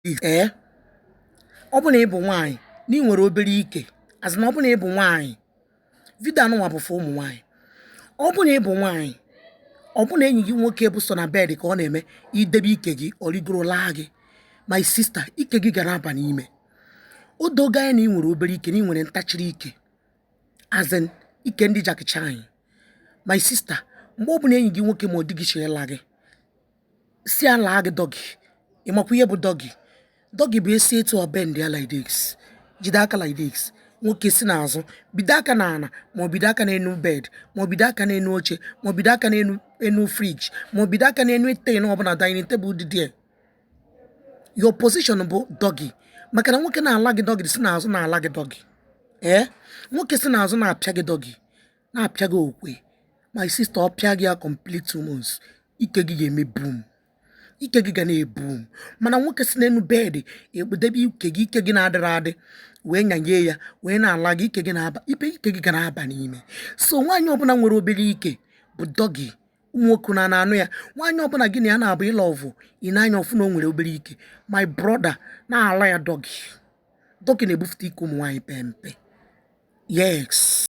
ee ọ bụ na ị bụ nwaanyị na ị nwere obere ike azụ na ọ bụ na ị bụ nwaanyị vidio anụnwa bụ for ụmụ nwaanyị. Ọ bụ na ị bụ nwaanyị ọ bụ na enyi gị nwoke bụ so na bed ka ọ na-eme idebe ike gị ọ rigoro laa gị, my sister, ike gị ga na-aba n'ime. O dogo anya na ị nwere obere ike na ị nwere ntachiri ike azin ike ndị jakicha anyị, my sister, mgbe ọ bụ na enyi gị nwoke ma ọ dị gị chiri la gị si ala gị dọgị. Ịmakwa ihe bụ dọgị? Dọgị bụ esi etu ọ bend ya like this, jide aka like this, nwoke si n'azụ bido aka n'ala ma ọ bido aka n'enu bed ma ọ bido aka n'enu oche ma ọ bido aka n'enu fridge ma ọ bido aka n'enu ten ọbụla dining table dị there. Your position bụ dọgị, maka na nwoke na-ala gị dọgị si n'azụ na-ala gị dọgị. Nwoke si n'azụ na-apịa gị dọgị na-apịa gị okwe, my sister, ọ pịa gị ya complete 2 months, ike gị ga-eme boom, ike gị ga na-ebum. Mana nwoke si n'enu bed ekpudebe ike gị na-adịrị adị wee nyanye ya wee na-ala gị, ike gị ga na-aba n'ime. So nwaanyị ọbụla nwere obere ike bụ dọgị. Ụmụ nwoke na-anụ ya, nwaanyị ọbụla gị na ya na-abụ ịlọ ọvụ ị na-anya ọfụ na o nwere obere ike, my brother, na-ala ya dọgị. Dọgị na-ebufute ike ụmụ nwaanyị pempe. Yes.